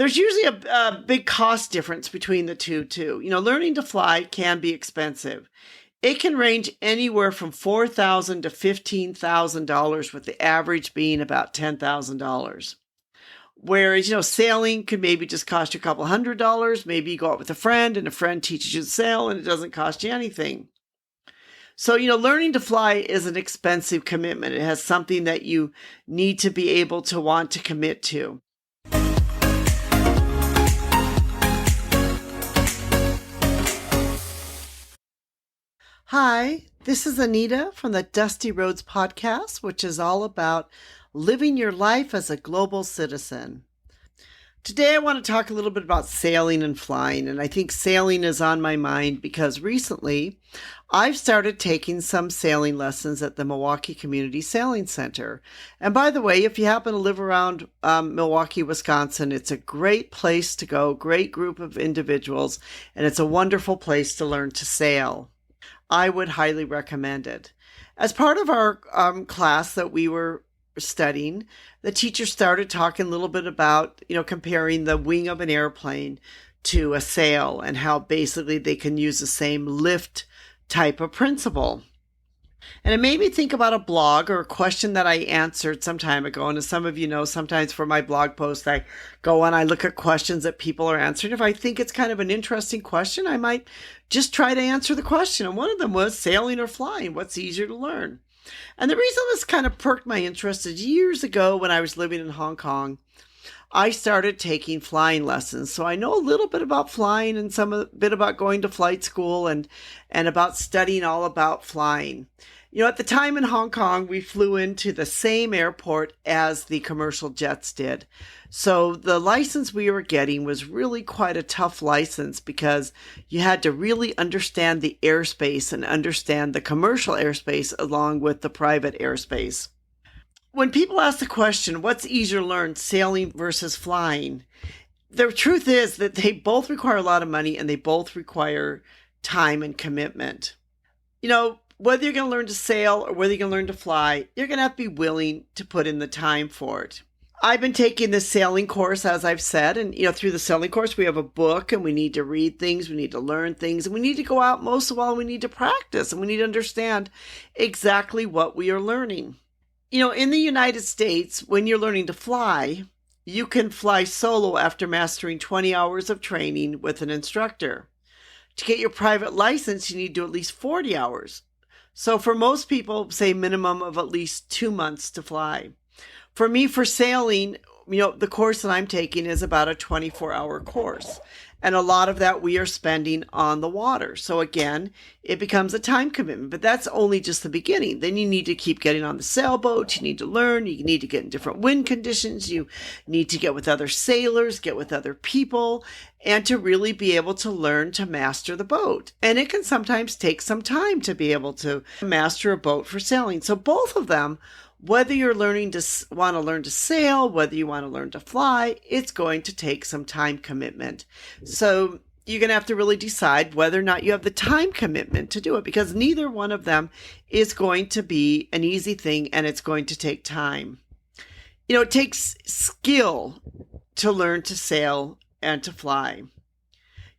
There's usually a big cost difference between the two, too. Learning to fly can be expensive. It can range anywhere from $4,000 to $15,000, with the average being about $10,000. Whereas, sailing could maybe just cost you a couple $100. Maybe you go out with a friend and a friend teaches you to sail and it doesn't cost you anything. So, learning to fly is an expensive commitment. It has something that you need to be able to want to commit to. Hi, this is Anita from the Dusty Roads podcast, which is all about living your life as a global citizen. Today I want to talk a little bit about sailing and flying, and I think sailing is on my mind because recently I've started taking some sailing lessons at the Milwaukee Community Sailing Center. And by the way, if you happen to live around Milwaukee, Wisconsin, it's a great place to go, great group of individuals, and it's a wonderful place to learn to sail. I would highly recommend it. As part of our class that we were studying, the teacher started talking a little bit about, comparing the wing of an airplane to a sail and how basically they can use the same lift type of principle. And it made me think about a blog or a question that I answered some time ago. And as some of you know, sometimes for my blog post, I go and I look at questions that people are answering. If I think it's kind of an interesting question, I might just try to answer the question. And one of them was sailing or flying, what's easier to learn? And the reason this kind of perked my interest is years ago when I was living in Hong Kong, I started taking flying lessons. So I know a little bit about flying and a bit about going to flight school and about studying all about flying. At the time in Hong Kong, we flew into the same airport as the commercial jets did. So the license we were getting was really quite a tough license because you had to really understand the airspace and understand the commercial airspace along with the private airspace. When people ask the question, what's easier to learn, sailing versus flying? The truth is that they both require a lot of money and they both require time and commitment. Whether you're going to learn to sail or whether you're going to learn to fly, you're going to have to be willing to put in the time for it. I've been taking this sailing course, as I've said, and through the sailing course, we have a book and we need to read things, we need to learn things, and we need to go out most of all, we need to practice and we need to understand exactly what we are learning. In the United States, when you're learning to fly, you can fly solo after mastering 20 hours of training with an instructor. To get your private license, you need to do at least 40 hours. So for most people, say minimum of at least 2 months to fly. For me, for sailing, the course that I'm taking is about a 24-hour course. And a lot of that we are spending on the water. So again, it becomes a time commitment, but that's only just the beginning. Then you need to keep getting on the sailboat. You need to learn. You need to get in different wind conditions. You need to get with other sailors, get with other people, and to really be able to learn to master the boat. And it can sometimes take some time to be able to master a boat for sailing. So both of them, whether you're want to learn to sail, whether you want to learn to fly, it's going to take some time commitment. So you're going to have to really decide whether or not you have the time commitment to do it, because neither one of them is going to be an easy thing and it's going to take time. It takes skill to learn to sail and to fly.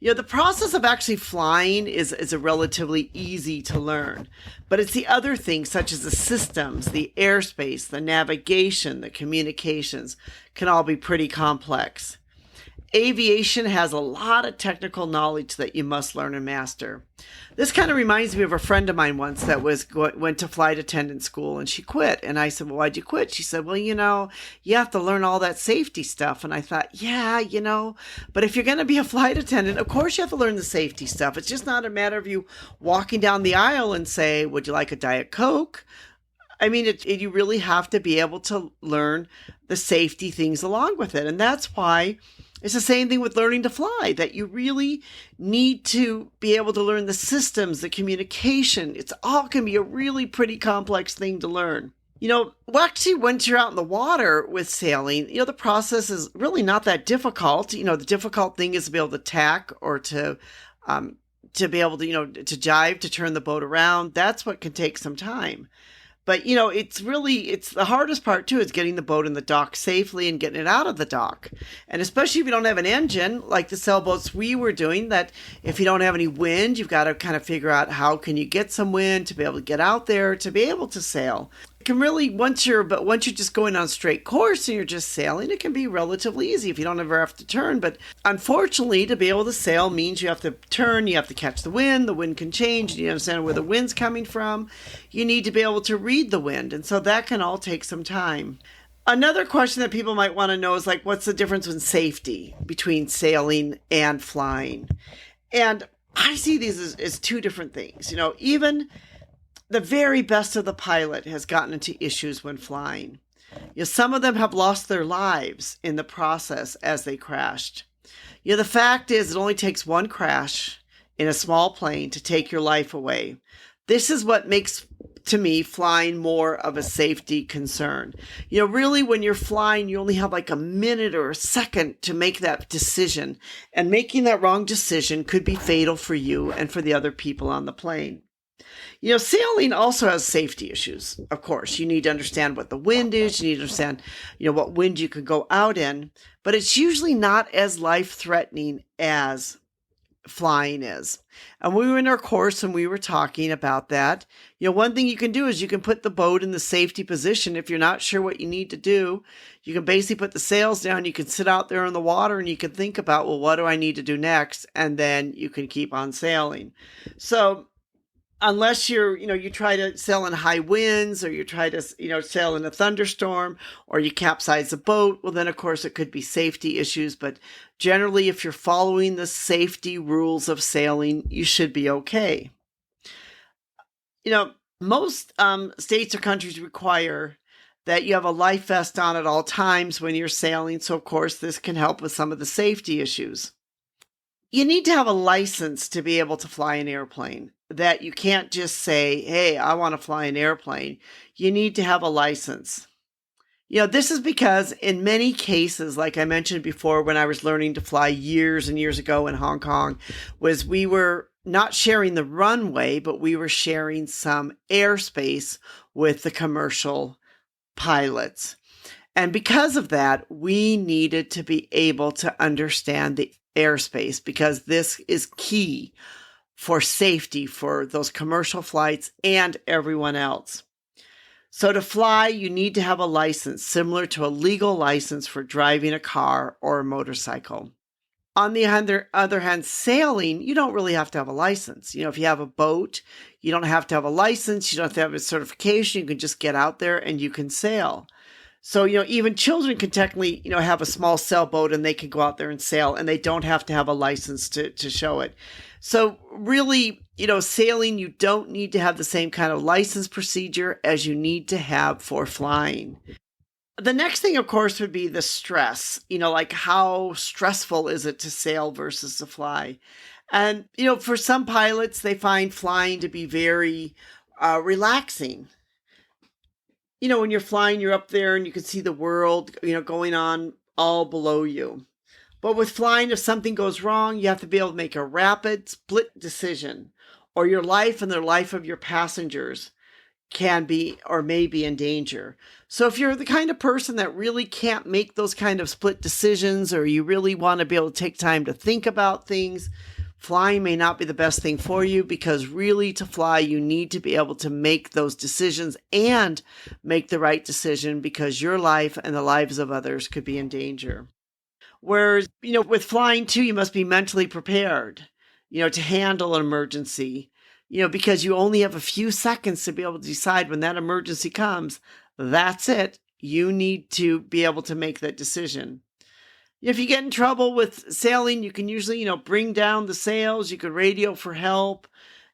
The process of actually flying is a relatively easy to learn, but it's the other things such as the systems, the airspace, the navigation, the communications can all be pretty complex. Aviation has a lot of technical knowledge that you must learn and master. This kind of reminds me of a friend of mine once that went to flight attendant school and she quit. And I said, well, why'd you quit? She said, well, you have to learn all that safety stuff. And I thought, yeah, but if you're going to be a flight attendant, of course you have to learn the safety stuff. It's just not a matter of you walking down the aisle and say, would you like a Diet Coke? I mean, you really have to be able to learn the safety things along with it. And that's why it's the same thing with learning to fly, that you really need to be able to learn the systems, the communication. It's all can be a really pretty complex thing to learn. Actually, once you're out in the water with sailing, the process is really not that difficult. The difficult thing is to be able to tack or to be able to, to jive, to turn the boat around. That's what can take some time. But, it's the hardest part too is getting the boat in the dock safely and getting it out of the dock. And especially if you don't have an engine, like the sailboats we were doing, that if you don't have any wind, you've got to kind of figure out how can you get some wind to be able to get out there, to be able to sail. It can really, once you're just going on a straight course and you're just sailing, it can be relatively easy if you don't ever have to turn. But unfortunately, to be able to sail means you have to turn, you have to catch the wind can change, you understand where the wind's coming from. You need to be able to read the wind, and so that can all take some time. Another question that people might want to know is like, what's the difference in safety between sailing and flying? And I see these as two different things. Even the very best of the pilot has gotten into issues when flying. Some of them have lost their lives in the process as they crashed. The fact is, it only takes one crash in a small plane to take your life away. This is what makes, to me, flying more of a safety concern. Really, when you're flying, you only have like a minute or a second to make that decision. And making that wrong decision could be fatal for you and for the other people on the plane. Sailing also has safety issues. Of course, you need to understand what the wind is. You need to understand, what wind you can go out in. But it's usually not as life-threatening as flying is. And we were in our course and we were talking about that. One thing you can do is you can put the boat in the safety position. If you're not sure what you need to do, you can basically put the sails down. You can sit out there in the water and you can think about, well, what do I need to do next? And then you can keep on sailing. So unless you try to sail in high winds, or you try to, sail in a thunderstorm, or you capsize a boat, well, then of course it could be safety issues. But generally, if you're following the safety rules of sailing, you should be okay. Most states or countries require that you have a life vest on at all times when you're sailing. So of course, this can help with some of the safety issues. You need to have a license to be able to fly an airplane. That you can't just say, hey, I want to fly an airplane. You need to have a license. This is because in many cases, like I mentioned before, when I was learning to fly years and years ago in Hong Kong, was we were not sharing the runway, but we were sharing some airspace with the commercial pilots. And because of that, we needed to be able to understand the airspace, because this is key for safety for those commercial flights and everyone else. So to fly, you need to have a license similar to a legal license for driving a car or a motorcycle. On the other hand, sailing, you don't really have to have a license. If you have a boat, you don't have to have a license. You don't have to have a certification. You can just get out there and you can sail. So, even children can technically, have a small sailboat and they can go out there and sail, and they don't have to have a license to show it. So really, sailing, you don't need to have the same kind of license procedure as you need to have for flying. The next thing, of course, would be the stress, like how stressful is it to sail versus to fly? And, for some pilots, they find flying to be very relaxing. When you're flying, you're up there and you can see the world, going on all below you. But with flying, if something goes wrong, you have to be able to make a rapid split decision, or your life and the life of your passengers can be or may be in danger. So if you're the kind of person that really can't make those kind of split decisions, or you really want to be able to take time to think about things, flying may not be the best thing for you, because really to fly, you need to be able to make those decisions and make the right decision, because your life and the lives of others could be in danger. Whereas, with flying too, you must be mentally prepared, to handle an emergency, because you only have a few seconds to be able to decide when that emergency comes. That's it. You need to be able to make that decision. If you get in trouble with sailing, you can usually, bring down the sails. You can radio for help.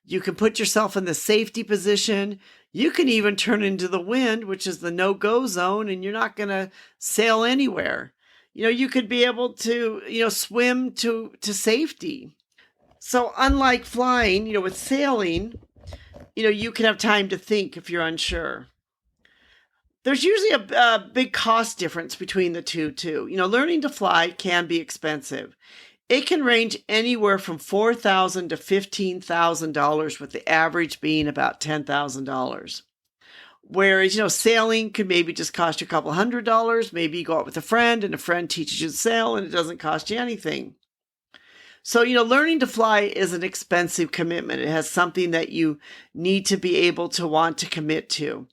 You can put yourself in the safety position. You can even turn into the wind, which is the no-go zone, and you're not going to sail anywhere. You could be able to, swim to safety. So unlike flying, with sailing, you can have time to think if you're unsure. There's usually a big cost difference between the two, too. Learning to fly can be expensive. It can range anywhere from $4,000 to $15,000, with the average being about $10,000. Whereas, sailing could maybe just cost you a couple $100. Maybe you go out with a friend and a friend teaches you to sail and it doesn't cost you anything. So, learning to fly is an expensive commitment. It has something that you need to be able to want to commit to.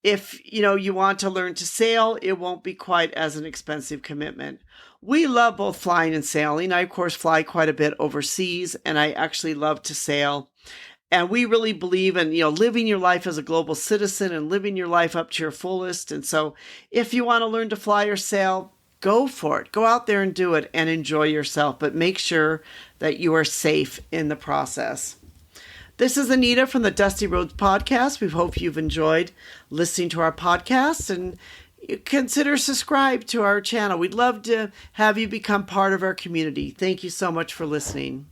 If, you want to learn to sail, it won't be quite as an expensive commitment. We love both flying and sailing. I, of course, fly quite a bit overseas, and I actually love to sail. And we really believe in, living your life as a global citizen and living your life up to your fullest. And so if you want to learn to fly or sail, go for it. Go out there and do it and enjoy yourself, but make sure that you are safe in the process. This is Anita from the Dusty Roads Podcast. We hope you've enjoyed listening to our podcast and consider subscribe to our channel. We'd love to have you become part of our community. Thank you so much for listening.